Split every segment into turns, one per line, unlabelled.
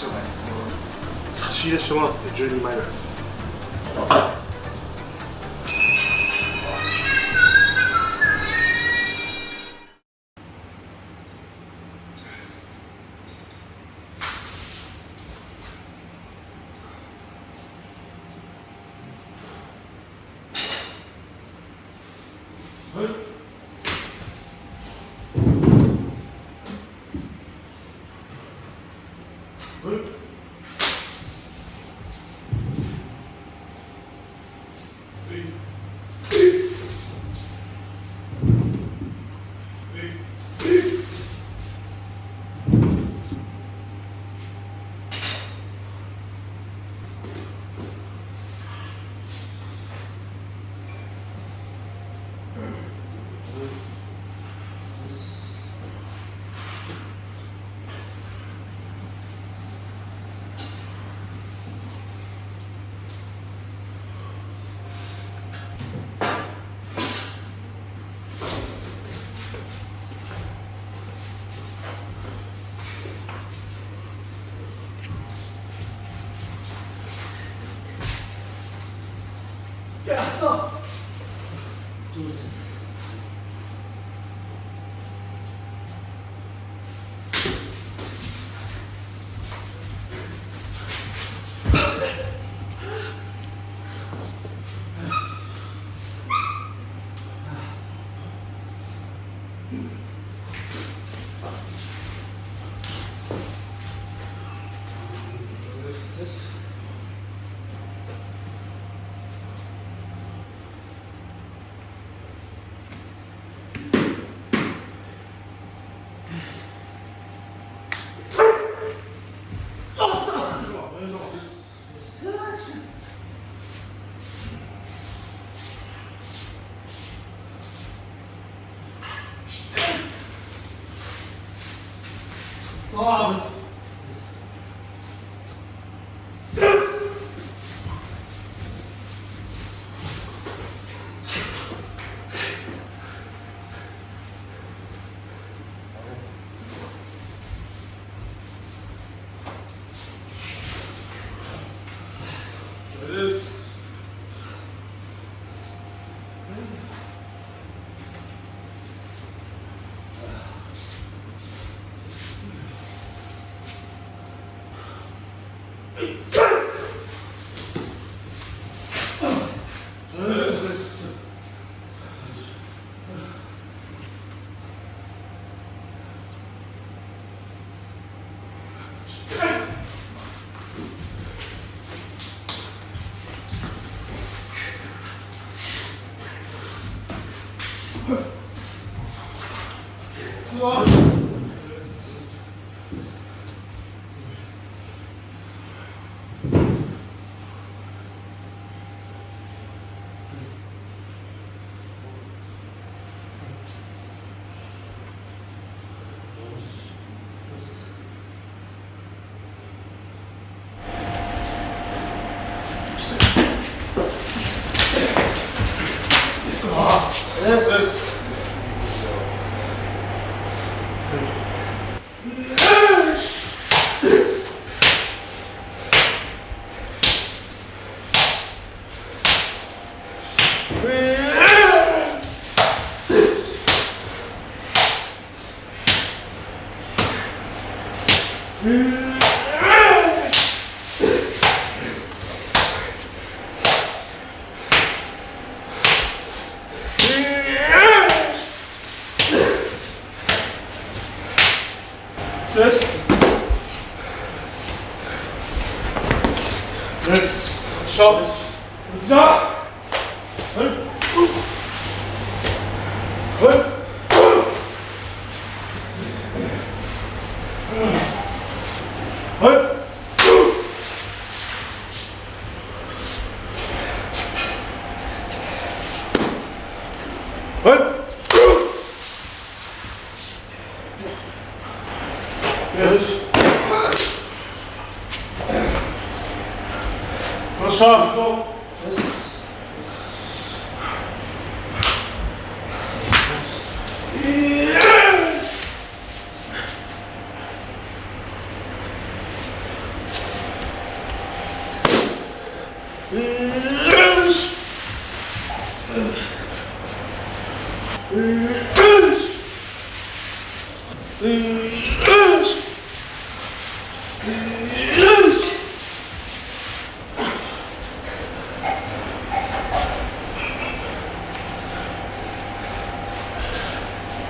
ちゃうまいです。
差し入れしてもらって10人前ぐらいです。
いや、そう。上手です。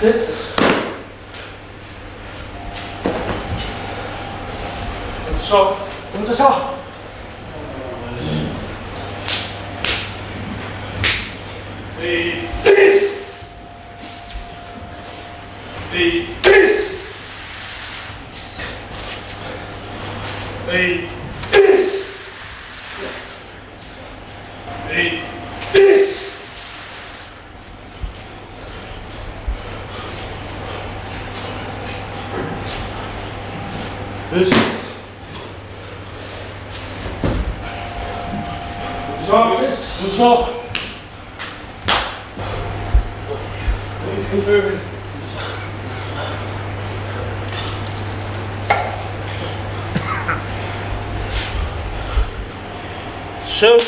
です。よいしょ。よいしょ。よし。よいしょ。よいしょ。シュー。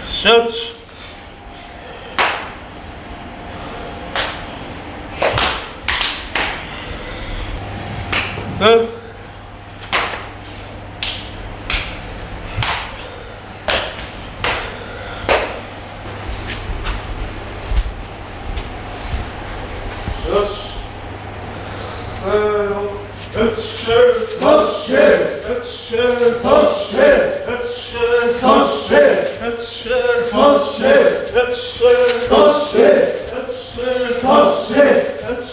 シュート。よし。せーの。1、そして、1、そして、1、そして、1、そして、1、そして、1、そして、1、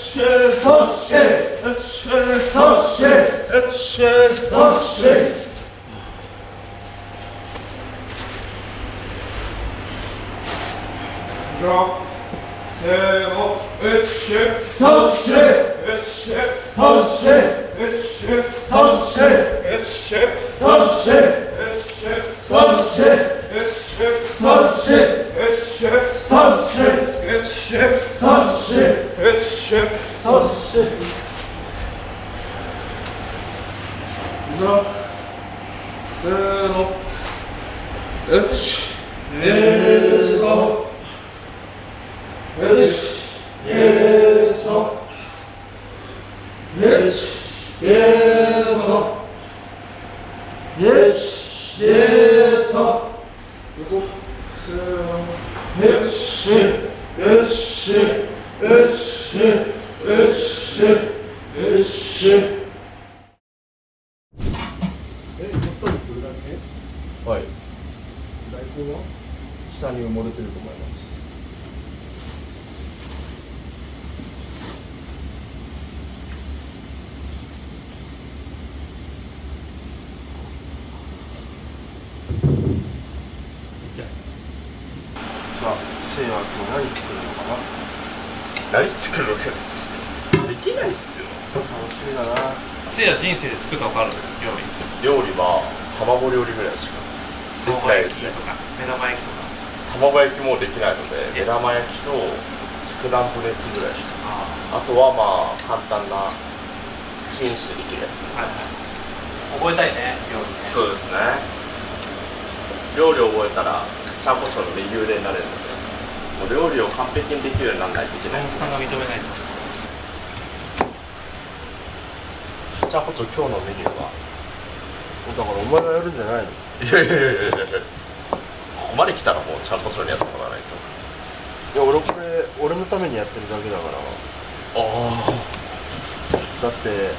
そして、1、そして、1、そして、1、そして。せーの、1、そして、1、そして、1、そして、1、そして、1、そして、1、そして、1、そして、1、そして、1、そして。せーの、1、2、3。よし、よし、そう。よし、よし、そう。よし、よし、そう。よし、よし、よし、よし、よし。
本当にこれだけ？
はい、
大根は
下に埋もれてると思います。
さあ、せいや君何作るのかな？
何作るのかできないっすよ。
楽しみだな。
せいや人生で作ったことある料理。
料理は卵料理ぐらいしかできないですね。
とか目玉焼きとか。
卵焼きもできないので、目玉焼きとスクランブルエッグぐらいしか。あとはまあ簡単なチンしてできるやつ。
はいはい。覚えたいね、料理ね。
そうですね。料理を覚えたらちゃんこ長の右腕になれるので、もう料理を完璧にできるようにならないといけない。
モンスさんが認めないと。
ちゃんこ長今日のメニューは？
だからお前がやるんじゃないの？
いやいやいやいやいや、ここまで来たらもうちゃんこ長にやってもらわないと。
いや、俺のためにやってるだけだから。
ああ。
だって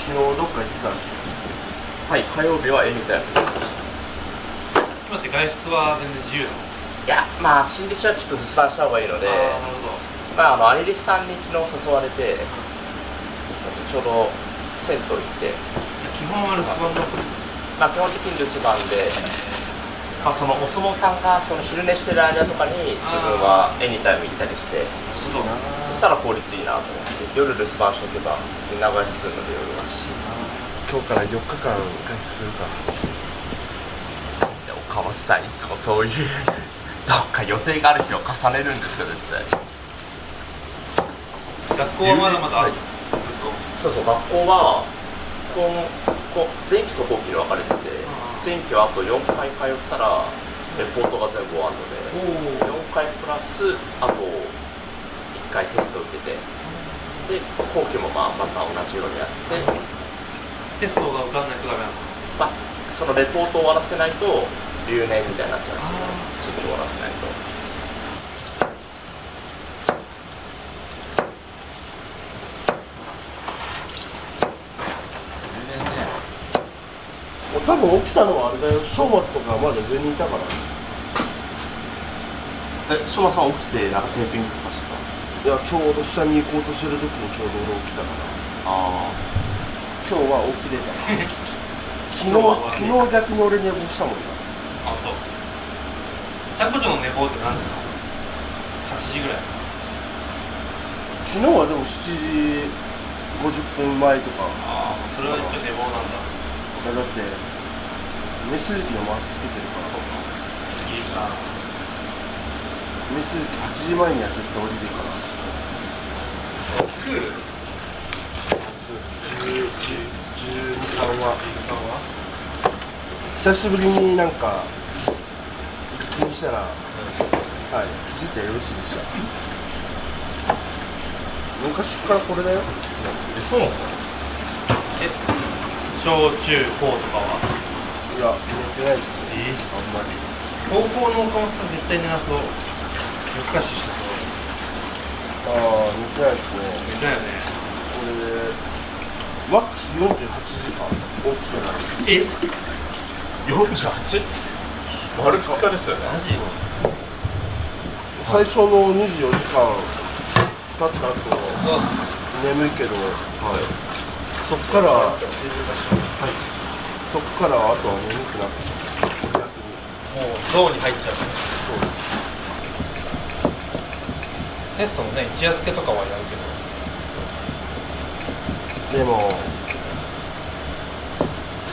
昨日どっか行ってたんでし
はい、火曜日はエニタイム。
今って外出は全然自由なの？
いや、まあ新弟子はちょっと留守番した方がいいので、
なるほど。
まあアニリスさんに昨日誘われて、ちょうど銭湯行って、
基本は留守番だった。
まあ基本的に留守番で、まあそのお相撲さんがその昼寝してる間とかに自分はエニタイム行ったりして、
すごい。
そしたら効率いいなと思って、夜留守番しとけば長居するので夜は。
今日から4日間外出するか。
でも川瀬さんいつもそういうどっか予定がある日を重ねるんですよ絶対。
学校はまだまだ、
はい
ずっ
そうそう、学校は前期と後期で分かれてて、前期はあと4回通ったらレポートが全部終わるので、4回プラスあと1回テストを受けて、で後期もまた同じようにやって、
とテストが受かんないとダメなの。
そのレポートを終わらせないと留年みたいになっちゃうんですよ。終わらせないと。
多分起きたのはあれだよ、翔馬とかまだ上にいたから。
翔馬さん起きてなんかテーピングとかしてたんですか？
いや、ちょうど下に行こうとしてる時にちょうど俺起きたから。今日は起きれた昨日逆に俺寝坊したもんな。
あとちゃんこ長の寝坊って何時なの？8時ぐらい。
昨日はでも7時50分前とか。
ああ、それは一応寝坊なんだ。
いやだってメス機の回しつけてるから。
そうか、いいか。
メス機8時前には絶対降りるから。12、13は久しぶりになんか口にしたら、はい、気づいたらよろしいでした。昔からこれだよ。
そうなんですか？
小中高とかは？
いや、寝てないですよ、あんまり。
高校の岡本さん絶対寝なそう。夜更かししてそう。
ああ、寝てないですね。
寝てないよね。
マックス48時間起きてない。
48？丸2日ですよね。
マジ？
最初の24時間経った後、眠いけど、そっからあとは眠くなって、逆に
もうゾーンに入っちゃう。テストもね、一夜漬けとかはやるけど。
でも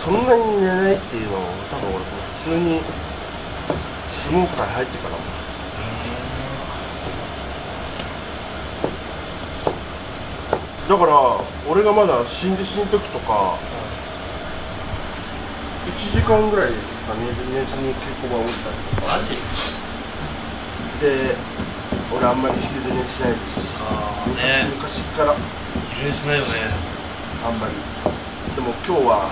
そんなに寝ないっていうのは多分俺普通に相撲界入ってからも。だから俺がまだ新弟子の時とか、1時間ぐらいしか寝ずに稽古場を打ったりとか
マジ？
で、俺あんまり昼寝しないですし、
ね、
昔から
昼寝しないよね。
あんまり。でも今日は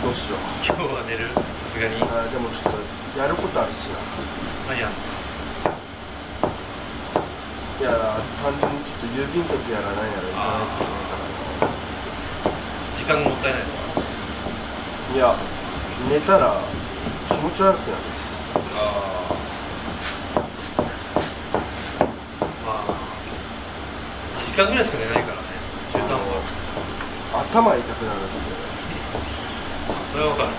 どうしよう。
今日は寝る？さすがに。
でもちょっとやることあるしな。
何やんの？
いや、単純にちょっと郵便局やらないやら行かないとい
時間がもったいないのか
けないから。いや、寝たら気持ち悪くなるし。
まあ2時間ぐらいしか寝ないからね、中途半端。
頭痛くなるんですよ。
それは分かる。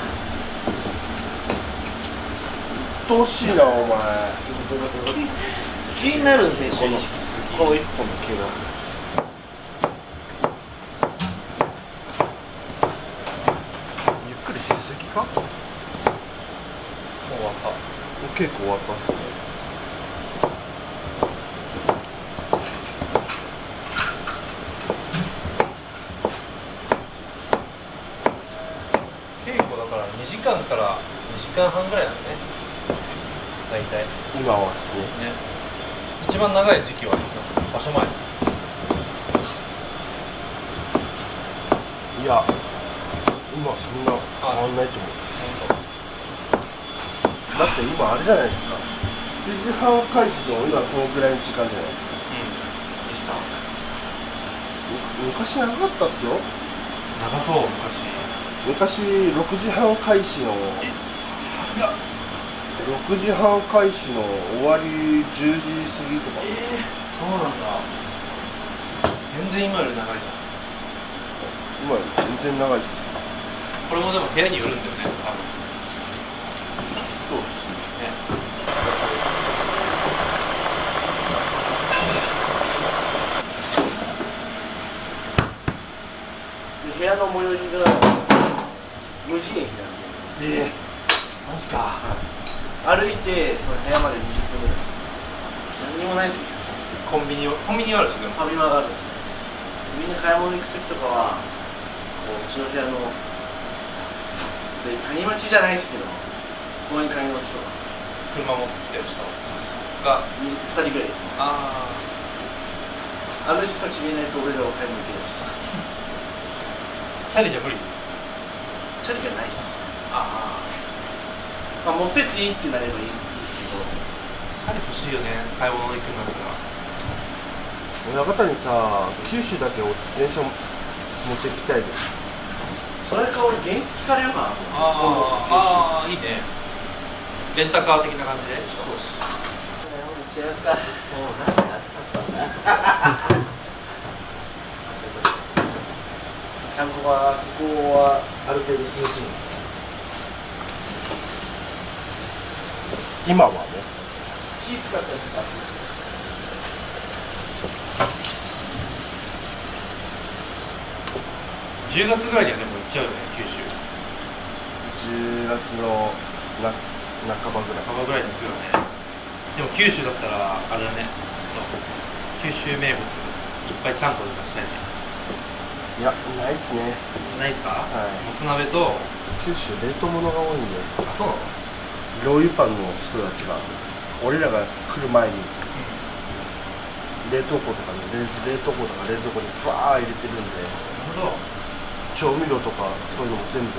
鬱陶しいな、お前。
気になるんですね、この一本の毛が。
ゆっくりしすぎか？もう終わった。もう稽古終わったっすね。
稽古だから2時間から2時間半ぐらいなのね、大体。
今はっすね。
一番長い時期はいつなの？場所前？
いや、今そんな変わんないと思う。だって今あれじゃないですか。7時半開始の今このぐらいの時間じゃないですか。
2時間。
昔長かったっすよ。
長そう、昔。
昔6時半開始の
早っ。
6時半開始の終わり10時過ぎとか。
そうなんだ。全然今より長いじゃん。
今全然長いっす。
これもでも部屋によるんだよね、多分。
そう
ね。
で部屋の最寄りが無人駅なんで、
マジか。
歩いてその部屋まで20分ぐらいです。何にもないですね。
コンビニはあるし、でも
ファミマがあるんです。みんな買い物行く時とかはこううちの部屋ので谷町じゃないですけど公園買い物人が
車持ってる人が、
2人ぐらい
あ
あの人たち見えないと俺らは買い物行けないです。
チャリじゃ無理。
チャリがないっす。
あ
まあ、持ってっていいってなればいいんですけど、
チャリ欲しいよね、買い物行くんだったら。
親方にさ、九州だけ電車持ってきたいです。それか俺原付聞かれようかな。
ああ、いいね。レンタカー的な感じで。
そうっす。行っちゃいますか。もうなんか暑かったね。ちゃんこはここはある程度涼しい。今はね。火使ったりとか。
10月ぐらいにはでも行っちゃうよね、九州。
10月の半ばぐらい。
半ばぐらいに行くよね。でも九州だったらあれだね、ちょっと九州名物いっぱいちゃんこで出したいね。
いや、ないっすね。
ないっすか？
はい。
もつ鍋と。
九州冷凍物が多いんで。
あ、そうなの？
ローユパンの人たちが俺らが来る前に冷凍庫とかに冷凍庫とか冷蔵庫にふわー入れてるんで、
なるほど。
調味料とかそういうのも全部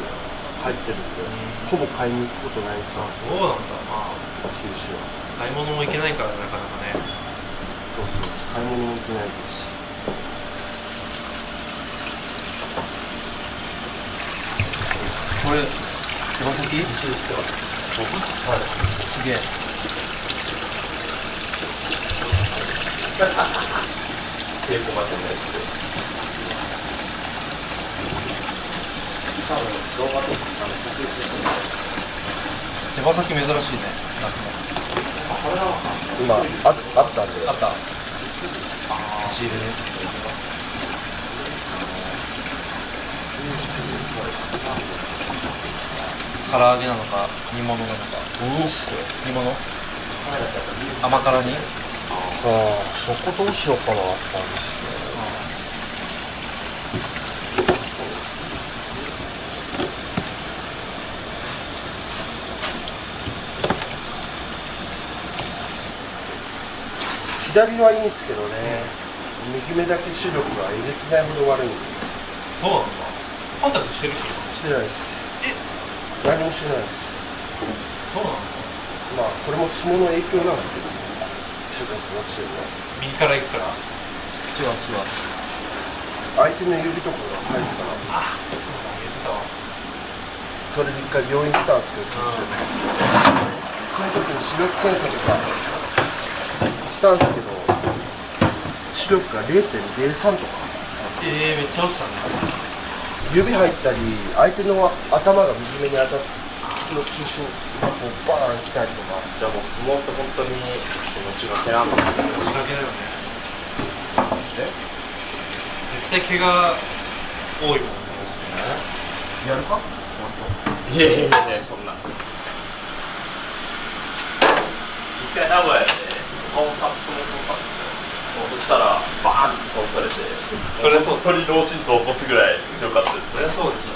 入ってるんで、ほぼ買いに行くことないですよ。
あ、そうなんだ。まあ
九州は
買い物も行けないからなかなかね。
そうそう、買い物も行けないですし。
これ手羽先？はい。すげえ。
稽古までね。
多分動画とか手羽先珍しいね、夏の。
今あったんで。
あった。仕入れね。唐揚げなのか煮物なのか。
いいっすよ。
煮物？甘辛煮？
ああ、そこどうしようかなって感じですね。左はいいんですけどね、右目だけ視力がえげつないほど悪いんで。
そうなんだ。コンタクトしてるっけ？
してないです。何もしてないです。
そうなの？
まあこれも相撲の影響なんですけど、視力が落ちてるのは。
右から行くから。
違う。相手の指とかが入るから。
あ、そうだ、言ってたわ。
それで一回病院来たんですけど、その時に視力検査とかしたんですけど、視力が 0.03 とか。
めっちゃ落ちたね。
指入ったり、相手の頭が右目に当たっての中心がこうバーン来たりとか。
じゃあもう相撲って本当に命がけなんだ。
仕掛けだよね。絶対怪我多いもんね。
やるか？
いやいやいや、そんな。一回名古屋で顔をサックス持ってたんですよ。そしたらバーンって倒されて、
それそう、
鳥脳震盪を起こすぐらい強かったです。
そりゃそうですよ。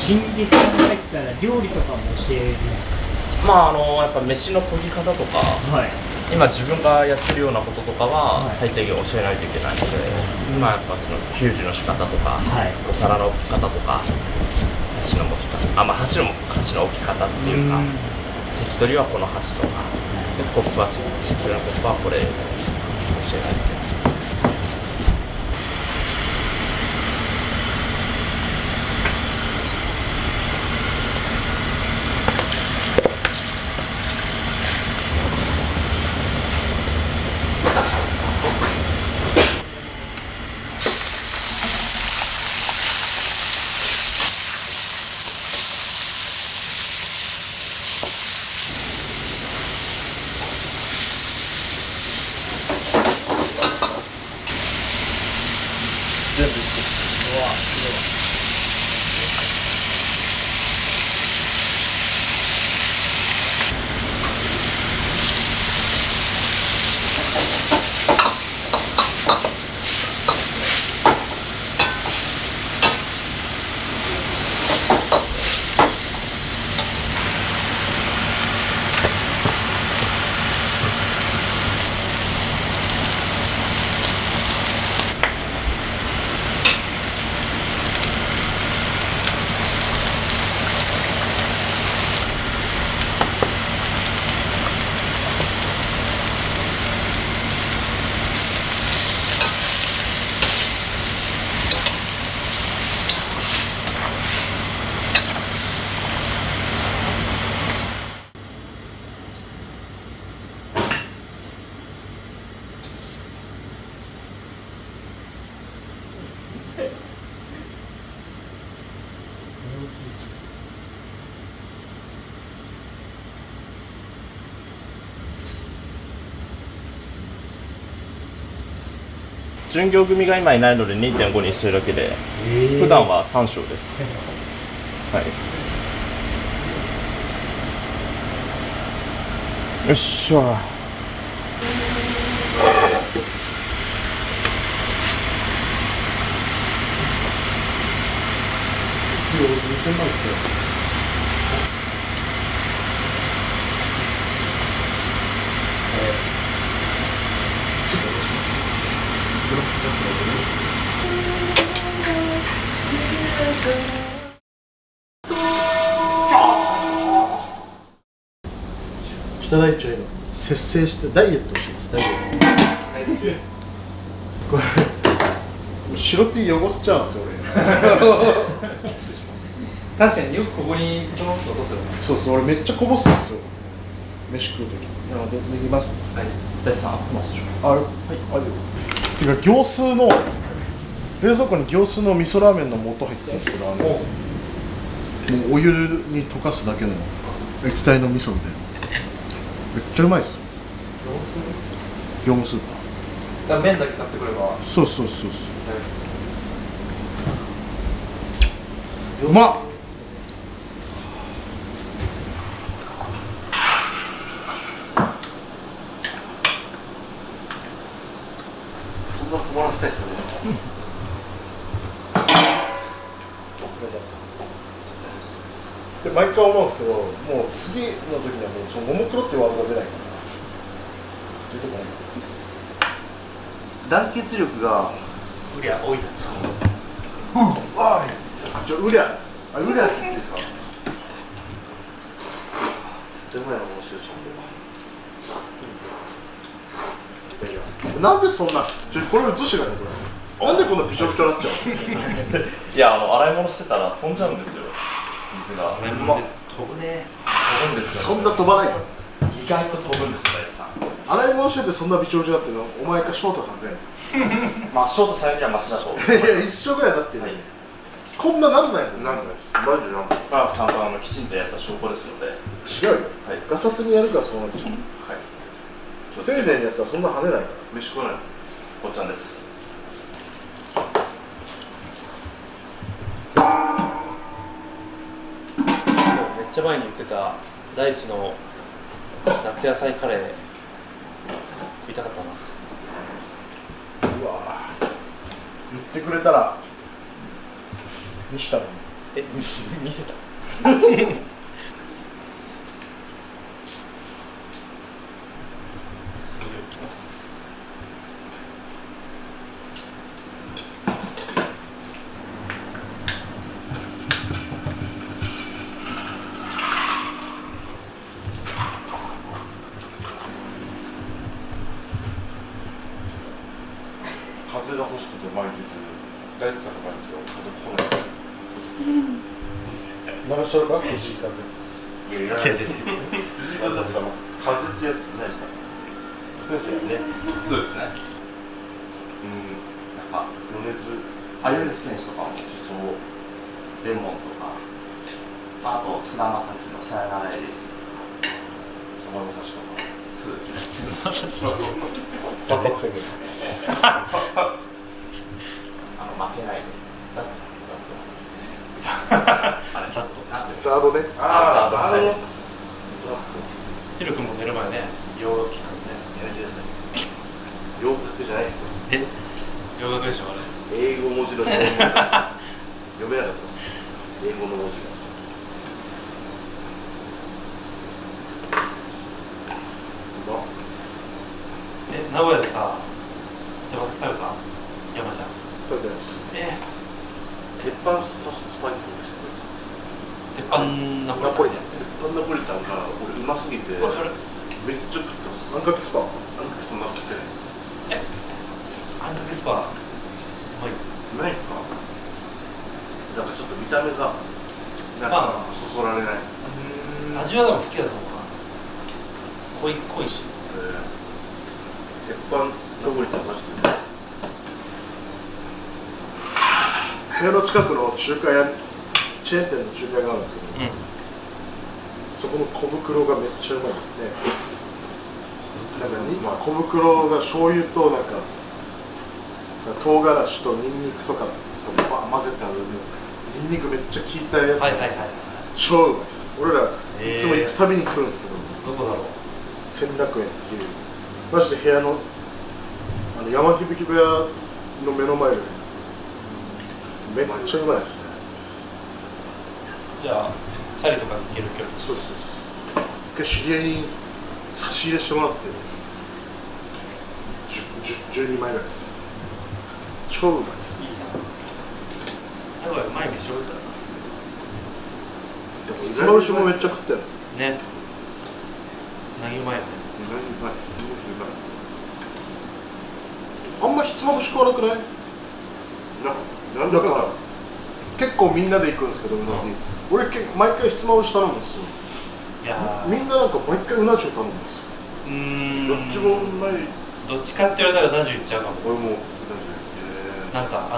新弟子さんが入ったら料理とかも教えるんです
まあやっぱ飯の研ぎ方とか、
か？はい。
今自分がやってるようなこととかは
はい
最低限教えないといけないので、まあやっぱその給仕の仕方とか、
はい
お皿の置き方とか、箸の持ち方、まあ箸の置き方っていうか、関取りはこの箸とか、でコップは関取のコップはこれ教えないといけない。
全部いって
巡業組が今いないので 2.5 にしてるだけで、普段は3升です。はい。よっしゃ。
北大地は今節制してダイエットをします。ダイエットこれ白 T 汚しちゃうんですよ
確かによくここにドロンと落とすよね。
俺。そうそう、俺めっちゃこぼすんですよ、飯食うとき。なので脱ぎます。
はい。大地さん合ってますでしょうか。
あれ、はい、あるよ。てか業スーの冷蔵庫に業スーの味噌ラーメンの素入ってるんですけど、もうお湯に溶かすだけの液体の味噌みたいな。めっちゃうまいですよ。業務スーパー。
だから麺だけ買ってくれば。
そうそうそうそう。うまっ。そんな止まらせたいですよね。で毎回思うんですけど、もう次の時にはもうそのももクロってワードが出ないから出てこない。団結力が
うりゃ多いな。
ああ、うりゃあ、うりゃって言っていいですか。絶対うまいな、この塩ちゃんと。いただきます。なんでそんな、これ映してください、これ。なんでこんなびちょびちょになっちゃう
いや洗い物してたら飛んじゃうんですよ、水が。
俺も飛ぶね。
飛ぶんですよ、
そんな飛ばないよ。
意外と飛ぶんですよ、大地さん。
洗い物しててそんなびちょびちょだってのお前か翔太さんで。
まあショートさんにはマシだと思う。
いや、一緒ぐらいだってる、
はい、
こんななんないもん。なんないです。マジでなんない。
これはちゃんときちんとやった証拠ですので、
違うよ。
はい、
ガサツにやるからそうなっちゃう。
はい、気をつ
丁
けます。
寧にやったらそんな跳ねないから。
飯食わない。こうちゃんです。
めっちゃ前に言ってた大地の夏野菜カレー食いたかったな。
うわぁ、言ってくれたら見したのに。
見せたきます。
風が欲しくて前に出て、大工さんが前に出て、風来ない。流しとるか、藤井風。いやいや、藤井風だったら、風ってやつないですか。
そうですね。なんか
米津
米津玄師とかも
思想、
デモンとか、あと菅田将暉のさよならエレジ
サマの差しとか。
そうですね。
万博宣言。
負けないでざっ
ざっと
ザードね。
あー
ザード。ザード。
ヒロ君も寝る前ね、洋楽聞くんで。
やめてください。洋楽じゃないですよ。
え、洋楽でしょあれ。
英語文字の読めなかったです。英語の文字が。
名古屋でさ、手羽先食べた？山ちゃん。
食べてないです。鉄板スパゲッティでしたね。
鉄板ナポリタンみたいなやつね。
鉄板ナポリタンが俺うますぎて
わかる。
めっちゃ食ってます。あんかけスパ。あんかけスパまだ食ってないです。
あんかけスパうまいよ。
ないか。なんかちょっと見た目がなんかそそられない。
味はでも好きだと思うな。濃いし。
鉄板ナポリタンマジでうまいです。部屋の近くの中華屋、チェーン店の中華屋があるんですけど、そこの小袋がめっちゃうまいですね。なんかに小袋が醤油となんか唐辛子とニンニクとかと混ぜてあるニンニクめっちゃ効いたやつなんですよ。超うまいです。俺らいつも行くたびに来るんですけど、
どこだろう。
千楽園っていうマジで部屋の山響部屋の目の前でめっちゃうまいですね。
じゃあチャリとかに行ける距離。
そうそうそう。一回知り合いに差し入れしてもらって12枚ぐらい超うまいです。
いいな。名古屋うまい飯多いから
な。ひつまぶしもめっちゃ食ったよ
ね。うなぎうまいよね。
あんまひつまぶし食わなくない？なんだか結構みんなで行くんですけど、うなぎ、俺毎回ひつまぶし頼むんですよ。
いや
みんななんか毎回うな重頼むんですよ。どっちもうまい。
どっちかって言われたらうな重いっちゃうかも。
俺もうな重。
なんか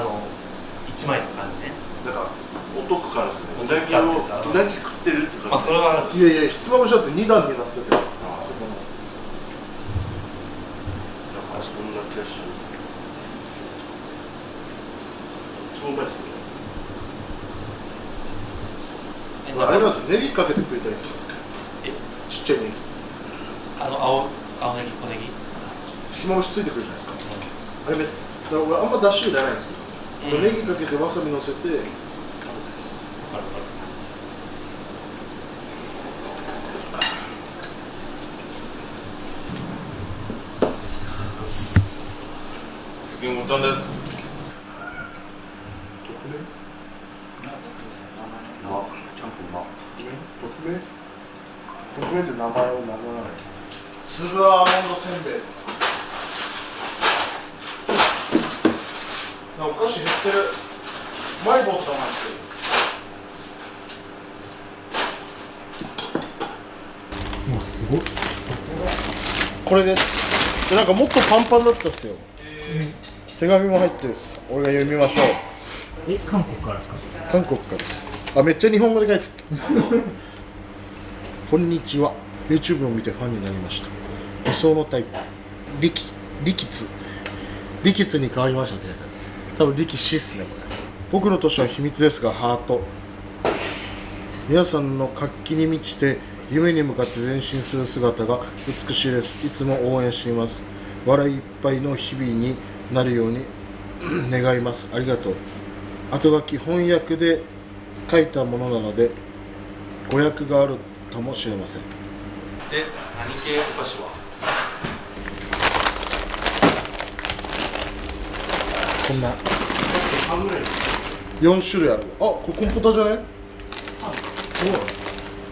一枚の感じね。
なんかお得感ですね。うなぎ食ってるって感じ。
まあそれはある。
いやいや、ひつまぶしだって2段になってて、あそこのなんかそんな気がします。超うまいですね。あれなんですよ、ネギかけて食いたいんですよ。ちっちゃいネギ。
青ネギ、小ネギ。
ひつまぶしついてくるじゃないですか。あれだから俺あんまだしいらないんですけど、ネギかけてわさび乗せて食べたいです。
わかる。
次もちゃんです。
特命って名前を名乗らない。粒アーモンドせんべい。お菓子減ってる。マイボーって名前してる。
もうすごい。
これです。でなんかもっとパンパンだったっすよ。手紙も入ってるっす。俺が読みましょう。
韓国からですか？
韓国からです。あ、めっちゃ日本語で書いてた。こんにちは。YouTube を見てファンになりました。理想のタイプ。力津に変わりましたってやつです。多分力士っすねこれ。僕の年は秘密ですがハート。皆さんの活気に満ちて夢に向かって前進する姿が美しいです。いつも応援しています。笑いいっぱいの日々になるように願います。ありがとう。後書き翻訳で書いたものなので誤訳があるかもしれません。
何系お菓子は？
こんな4種類ある。あ、これコンポタじゃね？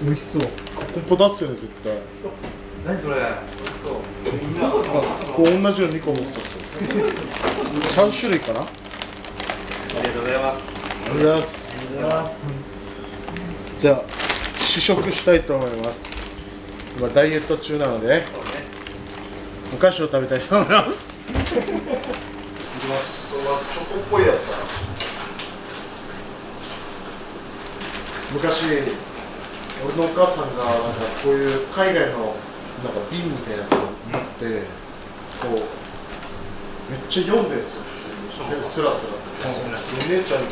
美味しそう。
コンポタっすよね、絶対。
何それ？美味しそう。
こう同じの2個持ってたっすよ。3種類かな。
ありがとうございます。
ありがとうございます。じゃあ試食したいと思います。今ダイエット中なのでお菓子を食べたいと思います。いきます。チョコっぽいやつだ。昔俺のお母さんがなんかこういう海外のなんか瓶みたいなやつを持ってこうめっちゃ読んでるんですよ。スラスラ。お姉ちゃんが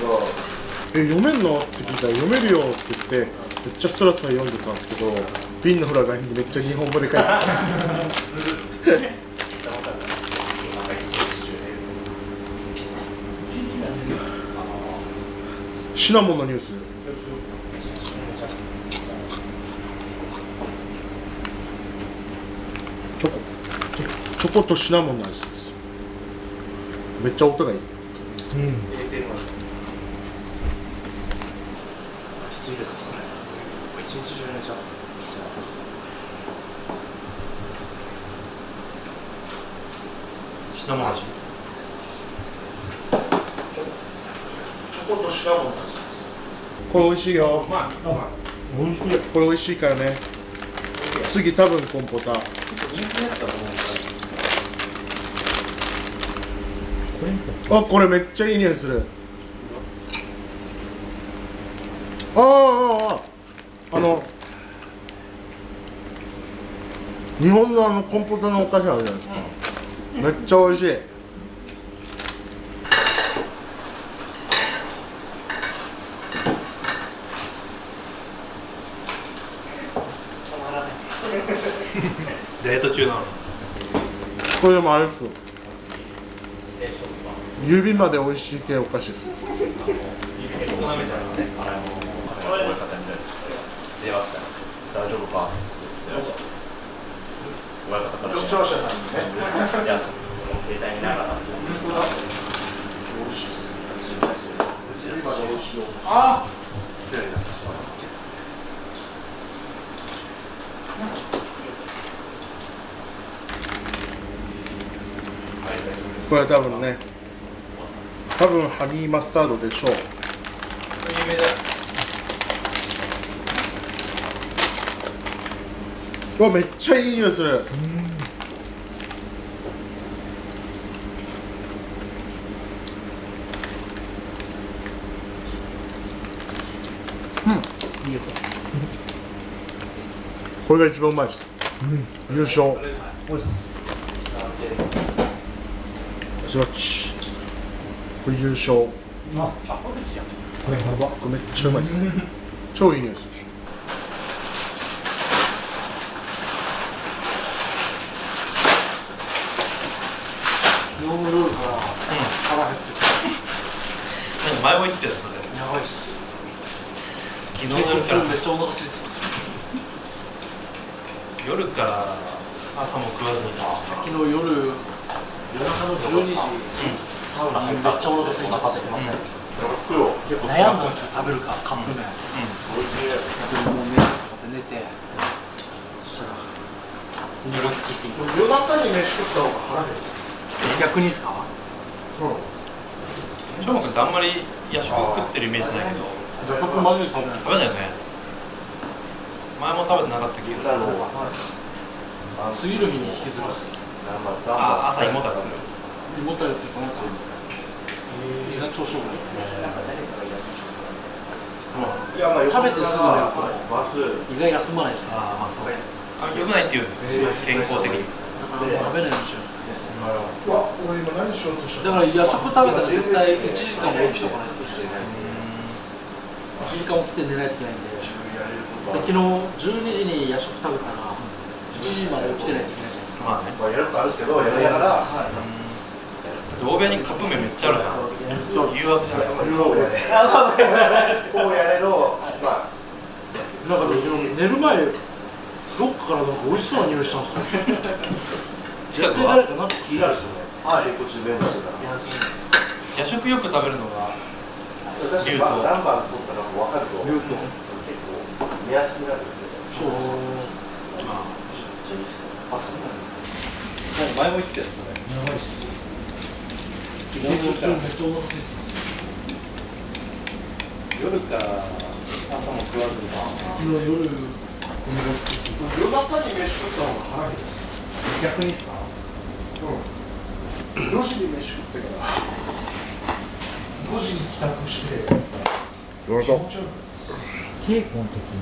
「読めんの?」って聞いたら「読めるよ」って言ってめっちゃスラスラ読んでたんですけど、瓶の裏側にめっちゃ日本語で書いてある。シナモンのニュース。チョコとシナモンのアイスです。めっちゃ音がいい。
うん。
きついですね。一日中寝ちゃう。
シナモン味？
チョコとシナモンのアイスです。これ美味しいよ。
美味しい。
これ美味しいからね。次多分コンポタ。あ、これめっちゃいい匂いする。日本のコンポタのお菓子あるじゃないですか。めっちゃ美味しい。
ダイエット中なのに。
これでもあれですよ。指まで美味しい系お菓子です。
大丈夫か？
視聴者さんにね。
いや、携帯見ながら。
美味しいです。指まで美味しいよ。
あ
これ多分ね、多分ハニーマスタードでしょう。うわ、めっちゃいい匂いする。これが一番うまいです。優勝。スラッチ。これ優勝。
これやば。
これめっちゃうまいです。超いい匂いする。
なんか前も言ってたよそれ。
やばいっす。
昨日の夜から
めっちゃお腹空いてます。
夜から朝も食わずに
昨日夜中の12時、サウナにめっちゃお腹空いちゃって悩んだんですよ、食べるかカップ麺。でもう寝て、そしたら海が好きすぎて。
夜中に飯食った方が腹減る。
逆にですか？
しょうまくんってあんまり夜食食ってるイメージないけど
じゃあそこまで食べない。
食べないよね。前も食べてなかった気がする。
次の日に引きずるっす。
あ、朝胃もたれする。
胃もたれっていうかなんか胃が調子よくないですね。食べてすぐ寝ると胃が休まないじゃないですか。
ああ、まあそうね。良くないっていうの健康的に。
だからもう食べないようにしてるんですか。
うわ、俺今何しようとした
だから夜食食べたら絶対1時間も起きとかないといけないですよね。1時間起きて寝ないといけないんで、昨日12時に夜食食べたら1時まで起きてないといけないじゃないですか。
まあね。
やることあるんですけど、やりながら、
って欧米にカップ麺めっちゃあるじゃん。誘惑じゃない。
こうやれの、まあ
なんか寝る前どっかからなんか美味しそうな匂いしたんですよ。
近くは
誰かなんか聞いたりするね。
はいこっちで弁護してた
夜食よく食べるのが
私は何番取ったか分かると
言うと
結構目安になるんで
そうですね。
あ
じゃあいいっすね
あ、そうなんですね。
前も言ってたよそれ
やばいっす。めっちゃお腹空いてたんですよ。
夜から朝も食わずさ
昨日夜お願いします。
夜中に飯食った方が腹減るっす
逆にですか？
4時に飯食ってから5時に帰宅して
稽古の時に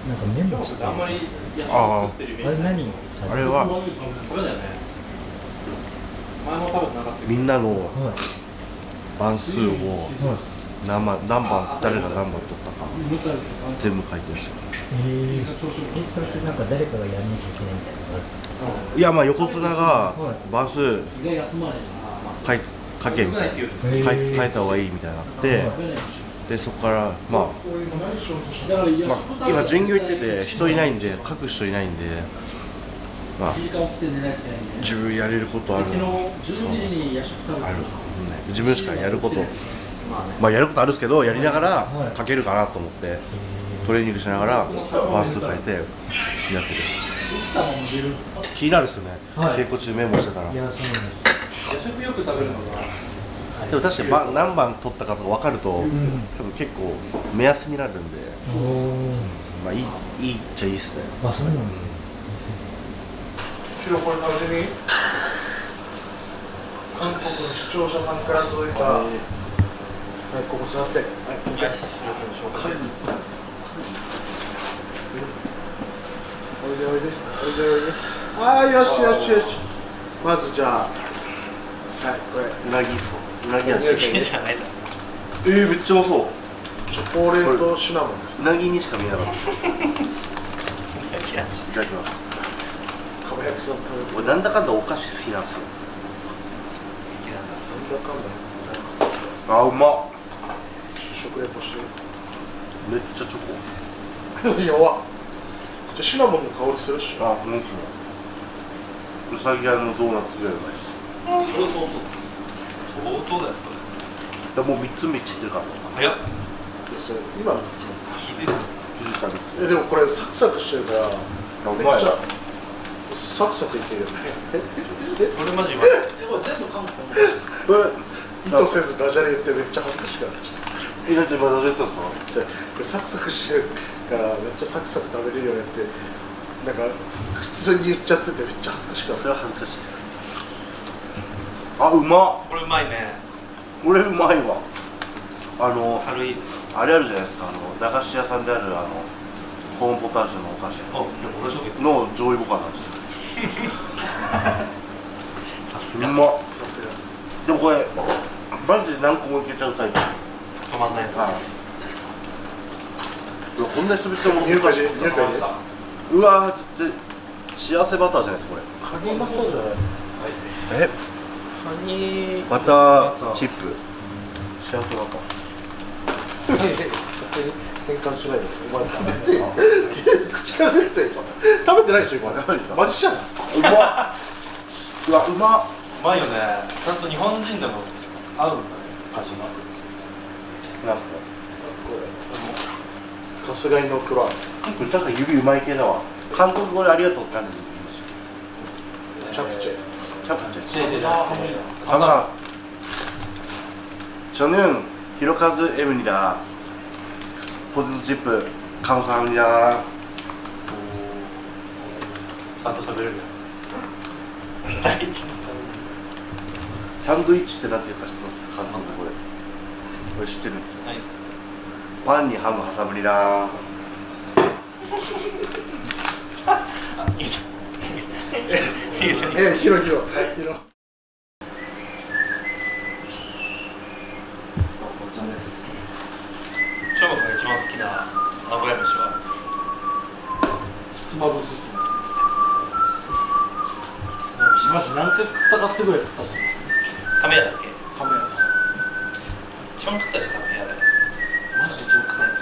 なんかメモして
あんまり安く
あー
食ってるイメ
あれ
ージ
何されて
あれは
これだよね前も食べてなかったけど
みんなの
はい
番数を
はい
何番誰が何番取ったか全部書いてるんですよ
それってなんか誰かがやらなきゃいけないみたいなのがあるんですか
いやまあ横綱が番数
意外休まないじゃん。
書けみたいな書いた方がいいみたいになってでそこからまあ
だから
今巡業行ってて人いないんで書く人いないんでまあ
1時間起きて寝ないといけないんで。
自分やれることある
昨日12時に夜食食べた
ある、自分しかやることまあやることあるんですけどやりながら書けるかなと思ってトレーニングしながら番数書いてやってです
起きたまま寝るんですか？
気になるっすよね、
はい
稽古中メモしてたらで
いやそうなんです
夜食よく食べるのが
も確かに何番取ったかとか分かると、多分結構目安になるんで
おお
まあいいっちゃいいっすね
あそうなんですね
今日これ食べてみ韓国の視聴者さんから届いたはいここ座ってはいおいでおいでああよしよしよしまずじゃあはいこれうなぎ味
じゃないだ
めっちゃうまそう
チョコレートシナモンです。
うなぎにしか見えなかったいただきます
かば焼きさん食べて。
俺なんだかんだお菓子好きなんですよ
好きなんだ
なんだかんだ。
あうまっ
食レポして
めっちゃチョコ
る。弱っ。じゃシナモンの香りするっしょ。
あ本当だうさぎ屋のドーナツぐらいうまいです
そう相当だよそれ
もう3つ目いっちゃってるからね
早っ
いやそれ今の
気づいた
気づいた3つ
でもこれサクサクしてるから
あうまい
めっちゃサクサクいけるよね。
それマジうまい
これ全部韓国の
これ
意図せずダジャレ言ってめっちゃ恥ずかしくなっちゃう。
だって今何言ったんですか
じゃあこれサクサクしてるからめっちゃサクサク食べれるよねってなんか普通に言っちゃっててめっちゃ恥ずかしくなっ
それは恥ずかしいですあうまっ
これうまいね
これうまいわ
軽い
あれあるじゃないですか駄菓子屋さんであるコーンポタージュのお菓子
あいや俺そうけ
の上位互換なんですよ
さすが
うまっ
た。さすが。
でもこれマジで何個もいけちゃうタイプ
止まんないやつ
うわこんなに滑っても
入会で入会で。
うわー絶対幸せバターじゃないですかこ
カニうまそうじゃない。
れ
カニ
バターチップ幸せバター
勝手に変換しないで。お前食べて。口から出てたよ今。食べてないでしょ今。マジシャン。
うまっうわうまっ
うまいよねちゃんと日本人でも合うんだね味が
なんか
春日井の黒飴。
これ確かに指うまい系だわ韓国語でありがとうって感じ
チャプチェ。
チャプチェ
チェチェ
カナ저는 히로카즈 M입니다 포테토 칩 감사합니다
ちゃんと食べれるよ第一の
サンドイッチって何ていうか知ってます韓国語でこれ知ってるんですよ
はい
パンにハム挟むりだ
あ逃げた逃げた
ヒロヒロ。はいヒロ。
翔馬君が一番好きな名古屋飯は
ひつまぶしですね。
ひつまぶし
マジ何回食ったかってぐらい食ったっすよ。
亀屋だっけ？
カメラ
一番食ったじゃん多分部屋で。
マジで一番硬いの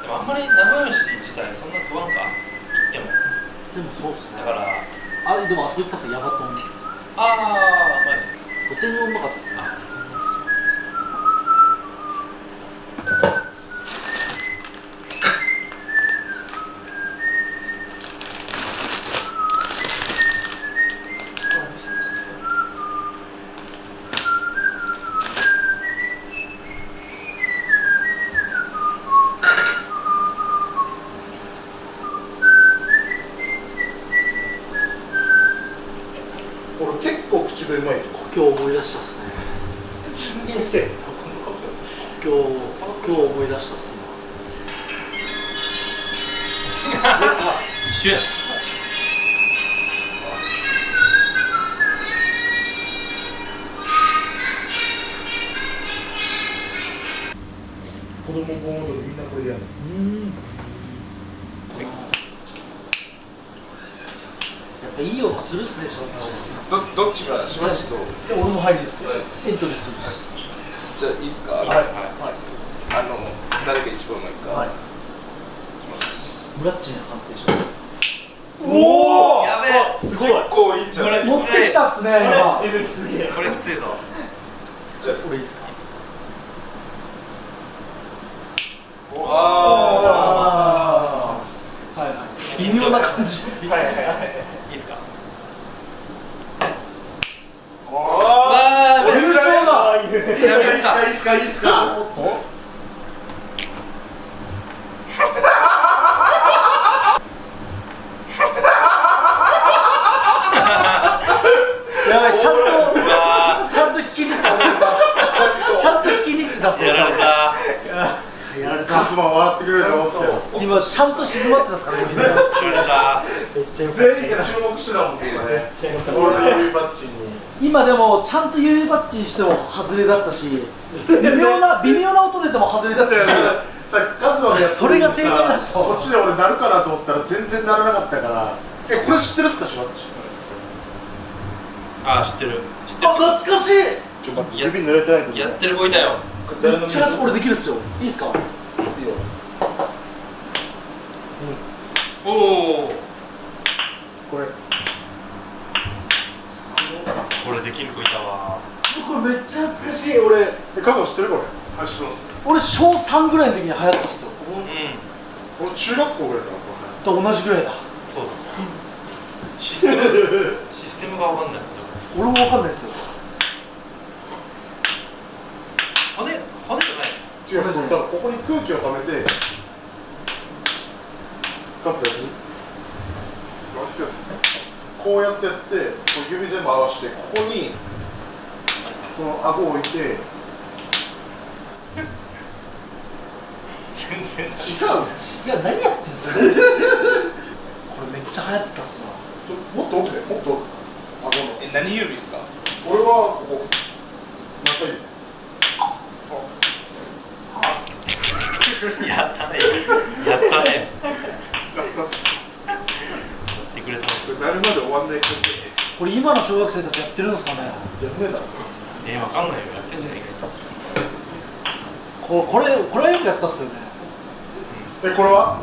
でもあんまり名古屋飯自体そんな食わんか、行っても。
でもそうっすね。
だから
でもあそこ行ったっすよ、ヤバトン。
うまいね。
とてもうまかったっすね。
俺結構口がうまいと
故郷を思い出したっすね。
気をつけ
故郷を思い出したっすね。
一緒やん。
子供盆踊りみんなこれでやる
やっぱいい音するっすね、正直。
どっちがしましと
で、俺も入りですよ。エントリーするし。
じゃあいいっすか？
はい
誰が一番うまいか。
はい。ムラッチに判定します。
おお、やべえ。
すごい。
結構いいんじゃない？
持ってきたっすね、今。
これきついぞ。
じゃあ
これいいっすか？はいはい。微妙な感じ。
いいっすか？
わ
優勝だ。
いいっすかいいっすか
おっと。やばい、ちゃんと聞きに行ってちゃんと聞きに行って出す。
やられた。
やられた。
カズマ笑ってくれると思ってたよ
今ちゃんと静まってたっすからね、みんな。
やられた。
めっちゃよかった。
全員が注目してたもん今ね俺の指バッチに
今でもちゃんと指バッチにしても外れだったし、微妙な音出ても外れだったし。
さカズマがやってる
それが正解だった
こっちで俺なるかなと思ったら全然ならなかったからこれ知ってるっすかしわっち
あ、知ってる。知ってる。
懐かしい。
ちょ待って指濡れてないと
やってる子いたよ。
めっちゃこれできるっすよ。いいっすか？
いいよ
おお。
これ
これできる子いたわ。
これめっちゃ懐かしい。俺
カズマ知ってるこれはい知ってます
小3ぐらいの時に流行ったっすよ。
うん。
俺中学校ぐらいかな
と同じぐらいだ。
そうだ。システムがわかんない。
俺もわかんないですよ。
骨じゃない。
違う、ただここに空気を溜めてカットやるこうやってやってこう指全部合わせてここにこの顎を置いて
全然違う。
いや、何やってんすか？これめっちゃ流行ってたっすわ。
もっと奥でもっと奥顎の
何指ですか？
俺はここ中指
やったね。やったね。
やったっす。
やってくれたね。
これなるまで終わんない感じです。
これ今の小学生たちやってるんですかね？
やんねえだろ
わかんないよ。やってんじゃないか。
これはよくやったっすよね。
これは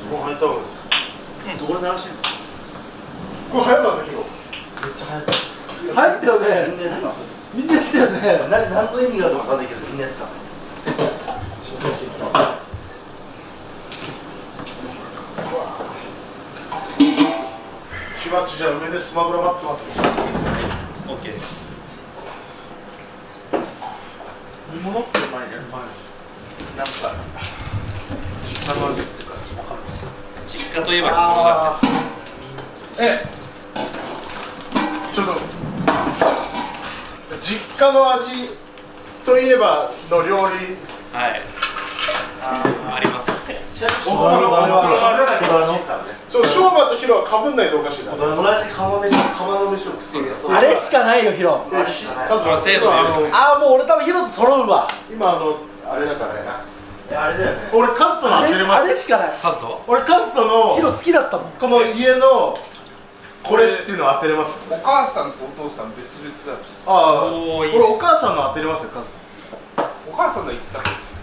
そこ入った方がいいですか
どれ鳴らしいんですか？
これ流行ったんだけど
めっちゃ流行ったっす。流行ったよね。
みんなやってます
みんなやってたよね。
何の意味があるか分かんないけどみんなやってたしばっちじゃあ上でスマブラ待ってますよ
オッケー。
煮物って前やる前なんか実家の味ってから分かるんですよ。
実家といえば煮物だ。
ちょっと実家の味といえばの料理
はい。あります。
そう、翔馬とヒロはかぶんないとおかしいな
同じ釜の飯を食ってる
あれしかないよ、ヒロ。
カズマ
精度
ああ、もう俺多分ヒロと揃うわ。
今あれだからね
あれだよね
俺カズとの
あ
当てれます
れしかない。
カズと
俺カズとの
ヒロ好きだったもん。
この家のこれっていうのは当てれます？
お母さんとお父さん別々だと。
ああ、
おーいい
これお母さんの当てれますよ、カズ
お母さんの言ったんです。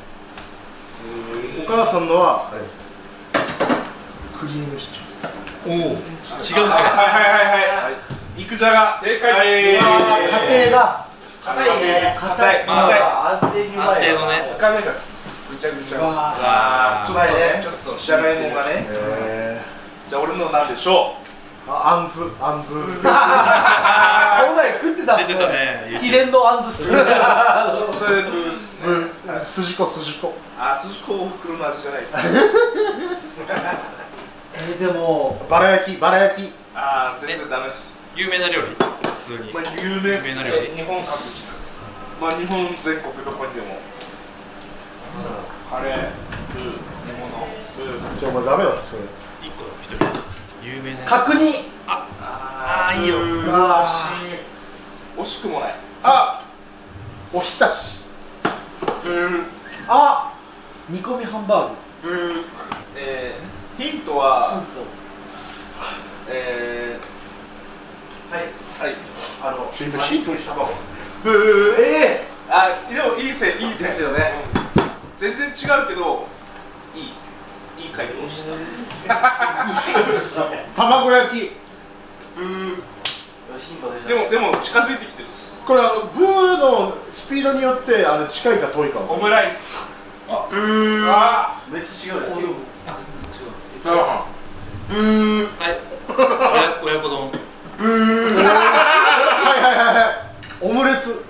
お母さんのはあれです。クリームシチューです。
おお違う
はい
か
はい。肉じゃが正解。
家庭だ。
硬いね。
硬い。
安定にうまい。
安定のね
深めが好きです。ぐちゃぐちゃ。
あ
ちょっとね、ちょっとじゃがいもがね。じゃあ俺のなんでしょう。
あんず。
この前食ってたっす
出てたね
秘伝のあんずっす。
それブースね。
筋子。
あ、筋子お袋の味じゃないです。
でも
バラ焼き。
あー、全然ダメです。
有名な料理普通に
まあ有名です
有名な料理
日本各地なんです。まあ日本全国どこにでも。カレー、ルー、煮物、ルー。
じゃあお前ダメだっすよ。
一個一人有名な
角煮。
あーいいよ
惜しくもない。
あ、おひたし。
ブー。
あ、煮込みハンバーグ。
ブー。ヒントは、はい。
ヒントに卵。
ブー。あ、でもいい線。
ですよね。
全然違うけど、いい回答した。
卵焼き。
ブー。
ヒント
でも近づいてきてる。
これブーのスピードによって近いか遠いか。
オムライス。ブー。あ、
めっちゃ違うよ。
チャーハン。ブー。
はい親子丼
ブー。
はい。オムレツ。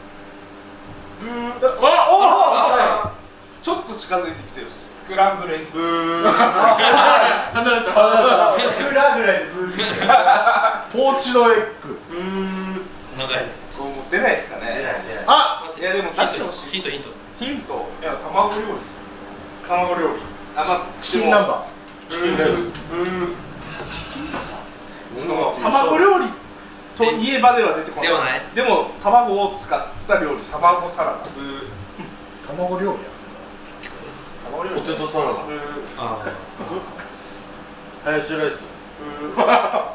ブー。あ、ちょっと近づいてきてる。スクランブルエッグ。ブー。
スクラぐらいでブー。
ポーチドエッグ。
ブー。
長い
これもう出ないですかね。
あ、
いやでも出してほしい。
ヒント
ヒント。いや卵料理です。卵料理。あ、まあ
チキン南蛮。
ブー。卵料理といえばでは出てこない。
ではない。
でも卵を使った料理。卵サラダ。ブー。
卵料理や
ポテトサラダ。
ブー。
あ
ハヤシライス。
ブー。
あ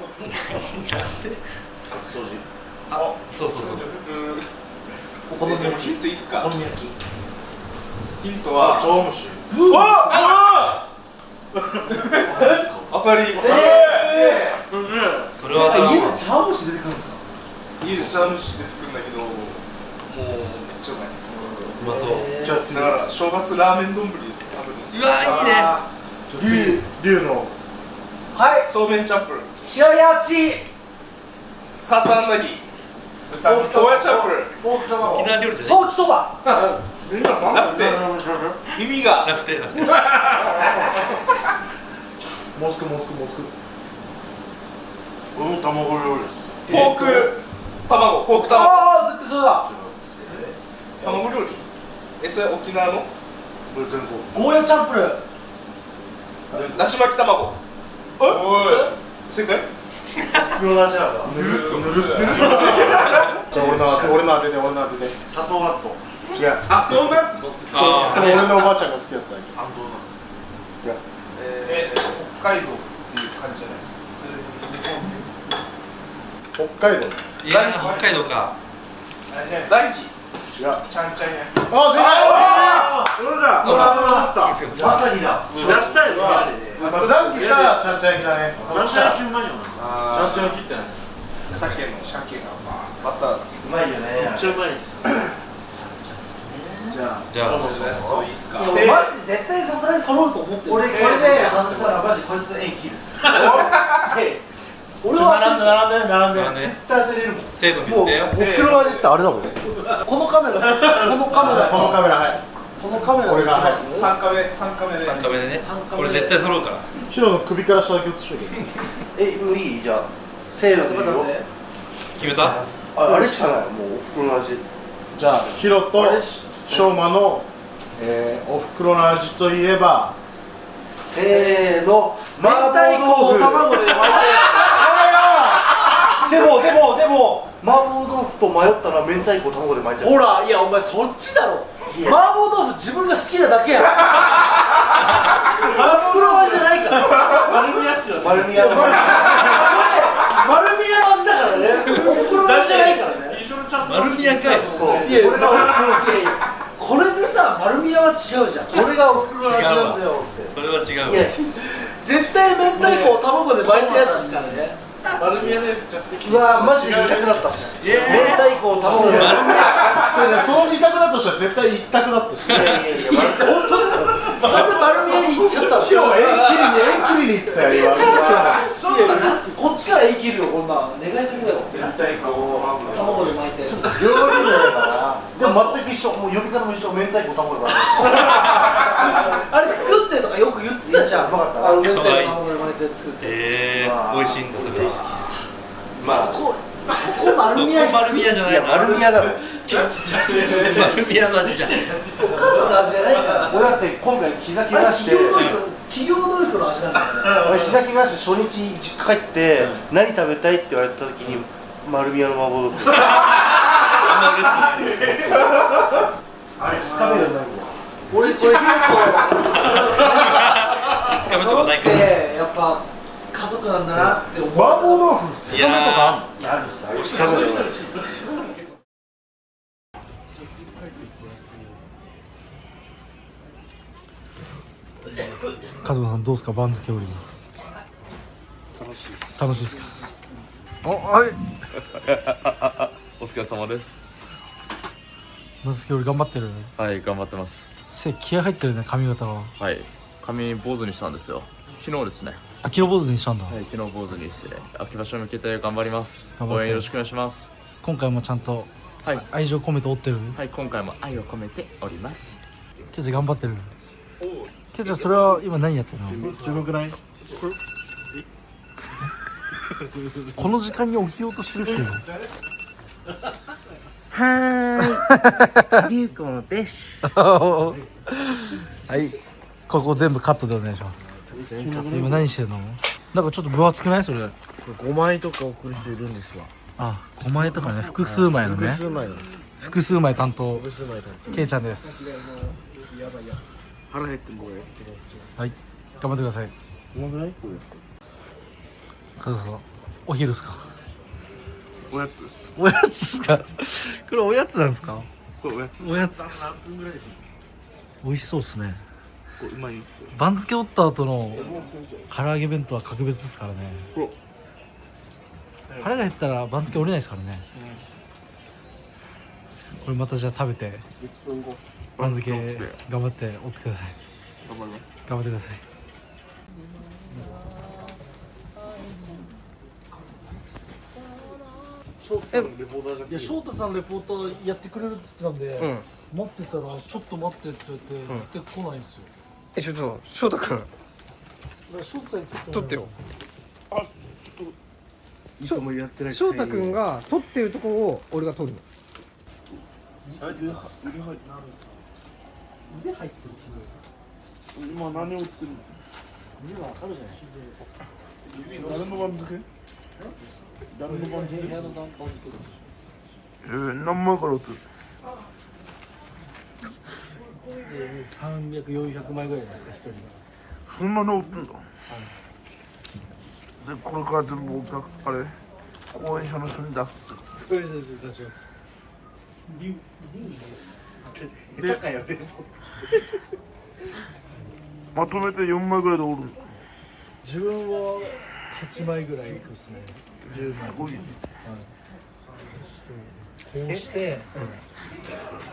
そう
ブー。このヒントいいっすか。
お好み焼き。
ヒントは
茶碗蒸し。
うわ当たり。
それは当たらんわ
茶碗蒸し出てくるんですか。
いいです。茶碗蒸しで作るんだけど、もうめっちゃうまい。
うまそう
じゃあ次。
だから正月ラーメン丼です。食べるんです。
うわいいね
龍の
はい。
そうめんチャンプル、
白ヤチ。
サーターアンダギー、ゴーヤチャンプル、
フォーク卵。
沖縄料理じゃない
ソーキそば。
ラフテー、耳が
ラフテー
モスク。
俺も卵料理です。
ポーク卵、
ああ、絶対そうだ。
卵料理。それ沖縄の
これ全国。
ゴーヤチャンプル。
だし巻き卵。おい正解。
黒だしなんだ。
ぬるっとぬるっと。
じゃあ俺の当てて。
砂糖納豆。
違う。
あ、どうなっ
あ
それ俺のおばあちゃんが好きだったんだ
半糖なんです。
けど。違う。
北海道っていう感じじゃないですか。
北海道。
いや北海道か
ザンギ、
違う。
ちゃんちゃんや。
あ、正解。
俺ら。
まさにだ。
やったよ。
ザンギかちゃんちゃん焼きだね。
うまいよな。
ちゃんちゃん切ってない。鮭がまた
うまいよね。めっちゃうまいです。
じゃあ
じゃあ
そういいっすか。
マジで絶対さすがに揃うと思ってる。俺これで外したらマジこいつの縁切るっす。俺は
並んで。
なんで
絶対当てれるもん。
精度言ってよ
おふくろの味ってあれだもんね。
このカメラ、
はい。
このカメラ
俺が
できます。
三カメで。
3カメでね
三カメで
これ絶対揃うから
ヒロの首から下だけ映しとけど。
もういいじゃあ。せーのでいいよ。
決めた
あれしかない。もうおふくろの味。
じゃあヒロとショウマのおふくろの味といえば。
せーの。明太子を卵で巻いたやつ。でも麻婆豆腐と迷ったら明太子を卵で巻いたやつ。ほら、いやお前そっちだろ。麻婆豆腐自分が好きなだけや。おふくろの味じゃないから。丸見やっすよね。丸見や
いやこれでさ丸宮は違うじゃん。
これがおふくろの味なんだよって
それは違うわ。
いや
絶対明太子を卵で巻いたやつですからね。
丸見えのやつ買ってき
うわマジで痛くなったっす明太子を卵で
てその二択だとしたら絶対一択だったし
いや
本当ですよ。なんで丸宮に行っちゃったの。
今日縁切りに行ってたよ今
こっちから言い切るよこんな願いすぎだよ。
明太子を
卵で巻いて。
料理名だからでも全く一緒もう呼び方も一緒明太子卵だから
あれ作ってとかよく言ってたじゃん。
うまかった
明太子卵で巻いて作って。
美味しいんだそれは。
まあ
そこ丸宮
そこ丸宮じゃない
いや
の。
丸宮だろ
丸宮の味じゃん。
お母さんの味じゃないから。
俺だって今回膝怪我して
企業努力の味なんだよね。
俺膝怪我して初日実家帰って何食べたいって言われた時に丸宮の麻婆豆腐
あんま嬉しくない。
食べるようになるんだよ
俺結構
つかむとこないか
で
ら。
やっぱ家族なんだなって思う。
麻婆豆腐
いやー。
あるっす食べるよ
カズマさんどうですか番付よりも楽しいですか。おはい
お疲れ様です。
番付より頑張ってる。
はい、頑張ってます。
気合入ってるね髪型は。
はい、髪坊主にしたんですよ。昨日ですね。
あキロ坊主にしたんだ、
はい、昨日坊主にして秋場所に向けて頑張ります。
頑張って
応援よろしくお願いします。
今回もちゃんと
はい、
愛情込めて追ってる。
はい、今回も愛を込めております。
ケイちゃん頑張ってる。ケイちゃんそれは今何やってるの。
自分くらい
この時間に起きようとしてるっすよ。
流行のベッシ
はいここ全部カットでお願いします。今何してんの。なんかちょっと分厚くないそれ。
ュ5枚とか送る人いるんですわ
あ5枚とかね複数枚のね
複数枚なんです
複数枚担当
複数枚だ
ケイちゃんです。
腹減ってもこれ
はい頑張ってください。
どのぐらいこれ
そうそうお昼っすか。
おやつです
おやつっすか。これおやつなんですか。
これおやつ
おやつ美味しそうっすね。
これうまいんですよ
番付折った後の唐揚げ弁当は格別ですからね。腹が減ったら番付折れないですからね。これまたじゃあ食べて番付頑張って折ってください。
頑張ります
頑張ってください。
いや翔太さんレポーターやってくれるって言ってたんで、待ってたらちょっと待ってって言って絶対来ないんですよ。
ちょっと翔太君
だから翔太さんに
撮ってよ。
いつもやってない
翔太君が撮ってるとこを俺が撮るの。
腕入ってる
今何を映ってるの
腕はわかるじゃないですか。
誰の番付誰の番付
部屋の番付です
何枚から映る
で300、400枚ぐらいですか、一人が。
そんなに売ってんだ、でこれから全部お客あれ講演者の人に出すって
これで出します。下手かよね。
まとめて4枚ぐらいで売るの
自分は8枚ぐらいいくっすね。
すごいね
こうして、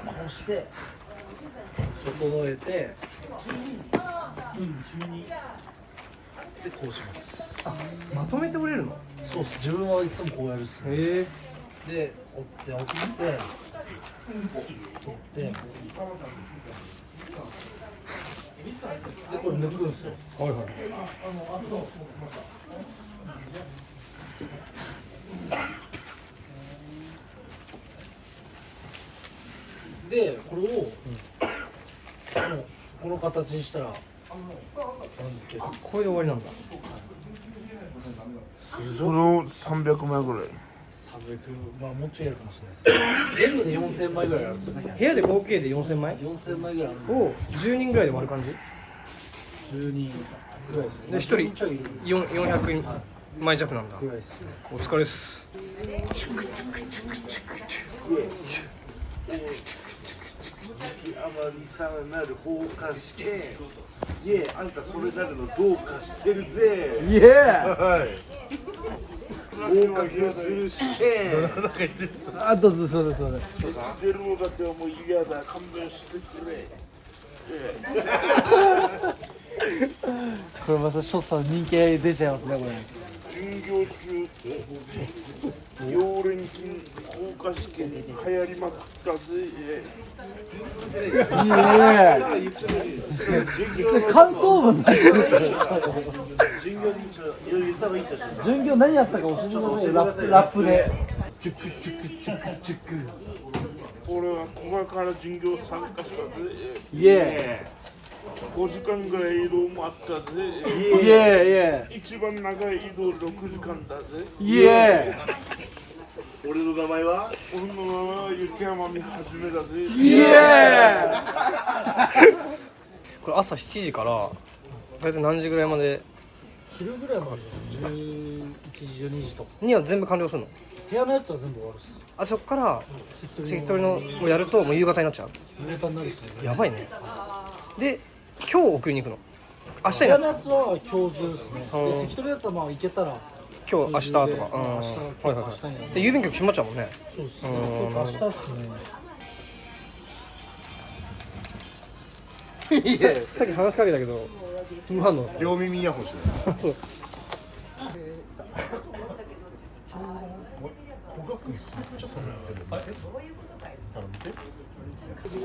こうして整えて、でこうします。
まとめて折れるの。
そうっす。自分はいつもこうやるっすね。
へえ。
で、折って折って折ってでこれ抜くんすよ。
はいはい。
でこれを、この形にしたら番付です。
これで終わりなんだ。
それを300枚ぐらい
300、まあもうちょいやるかもしれないです。全部で4000枚ぐらいあるんですよ。
部屋で合計で4000枚
4000枚ぐらいあるんで
を10人ぐらいで割る感じ。
10人ぐらいですね。
で一人
ちょいいる
400枚弱なんだ。
ぐらいですね。
お疲れっす。
あまりさらなる放火して、いえ、あんたそれなりのどうかしてるぜ。
イエー
はい。放火する試験。
あ、どうぞ、そうです、そうです。
出るのだってもう嫌だ、勘弁してくれ。
これまたショッさん人気出ちゃいますね、これ。
巡業中、溶連菌放火試験に流行りまくったぜ。
いいね。それ感想文だよ。
巡業に言った方がいいですよ。
巡業何やったか教えてくださいよ、ラップで。チュクチュクチュクチュク。
俺は古賀から巡業参加したぜ。
イエ
5時間ぐらい移動もあったぜ。
ーイエー
一番長い移動6時間だぜ。
イエ
俺の名前は雪山美はじめだぜ。
ーイエ
これ朝7時から大体何時ぐらいまで
ー昼ぐらいまで11時12時とか
には全部完了するの？
部屋のやつは全部終わるっす。
あ、そっから関取のもうやるともう夕方になっちゃう。
夕方になるっすね。
やばいね。で今日送りに行くの？明日
部屋
にな
のやつは今日中ですね。
うん
で関取のやつはまあ行けたら
今日明日とか。
明日
はいはい
明日になる
はい。で郵便局閉まっちゃうもんね。
そうっす。
うん
今日明日っすね。
いや、
さっき話しかけたけど無反応。
両耳イヤホンしてる。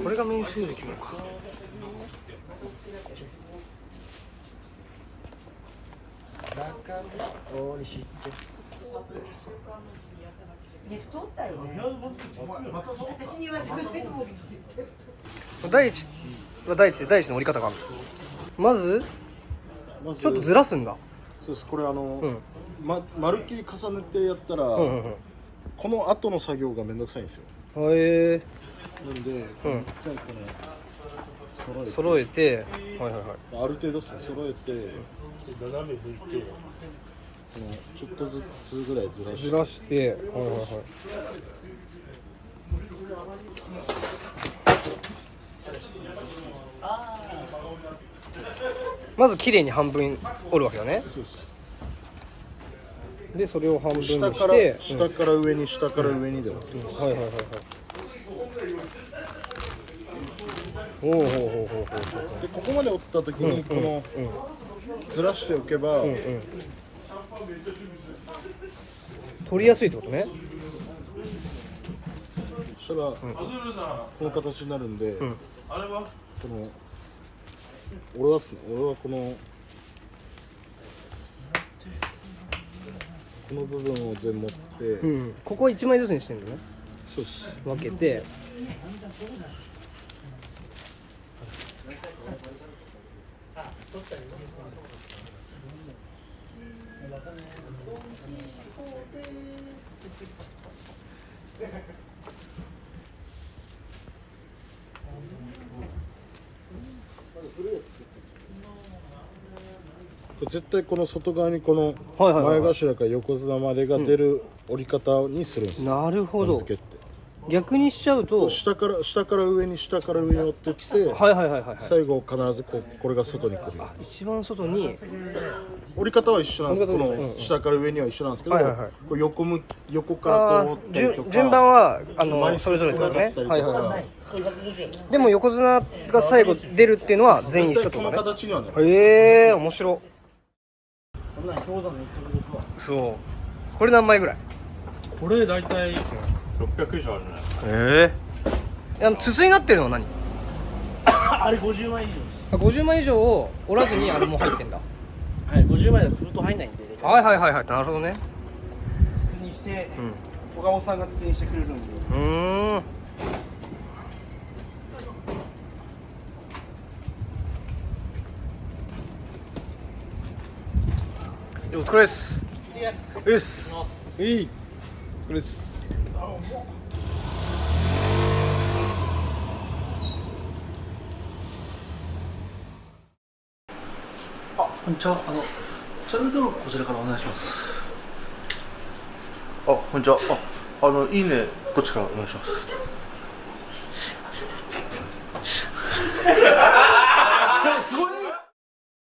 これがメインスージ機能か。第一は第一の折り方があるの。まずちょっとずらすんだ。
そうです。これ
うん
まるっきり重ねてやったら、
うんうん
この後の作業がめんどくさいんですよ。
うん。へえ。
なんで、
うん
一回この
揃えて、はいはいはい。
ある程度揃えて、斜め向いて、このちょっとずつぐらいずらして。
ずらして、はいはいはい。まず綺麗に半分折るわけだね。
そうです。
でそれを半分にして、
下から上に下から上にでも、
はいはいはいはい。おおほうほうほうほうほう。
でここまで折った時にこのずらしておけば、
取りやすいってことね。
そしたら、この形になるんで、この俺はこの部分を全部持って、
ここは1枚ずつにしてるのね。
そうです。
分けて。
絶対この外側にこの前頭から横綱までが出る折り方にするんですよ。
なるほど。
付けって
逆にしちゃうと
下から上に折ってきて、
はいはいはいはい。
最後必ずこれが外に来る。
一番外に
折り方は一緒なんです。この下から上には一緒なんですけど、これ横からこう折ったりとか、
順番はそれぞれってことね。はいはいはい。でも横綱が最後出るっていうのは全員一緒ってことね。
この形にはね。
へえ、面白。そう。これ何枚ぐらい？
これ大体600以上あるね。
筒になってるのは何？
あれ50枚以上です。
50枚以上を折らずにあれも入ってんだ。
はい、50枚だと封筒入んないんで。
はいはいはいはい。なるほどね。
筒にして、岡本さんが筒にしてくれるんで。
お疲れです。です。いい。お疲れです。
こんにちは。チャンネル登録こちらからお願いします。
こんにちは。いいね、こっちからお願いします。い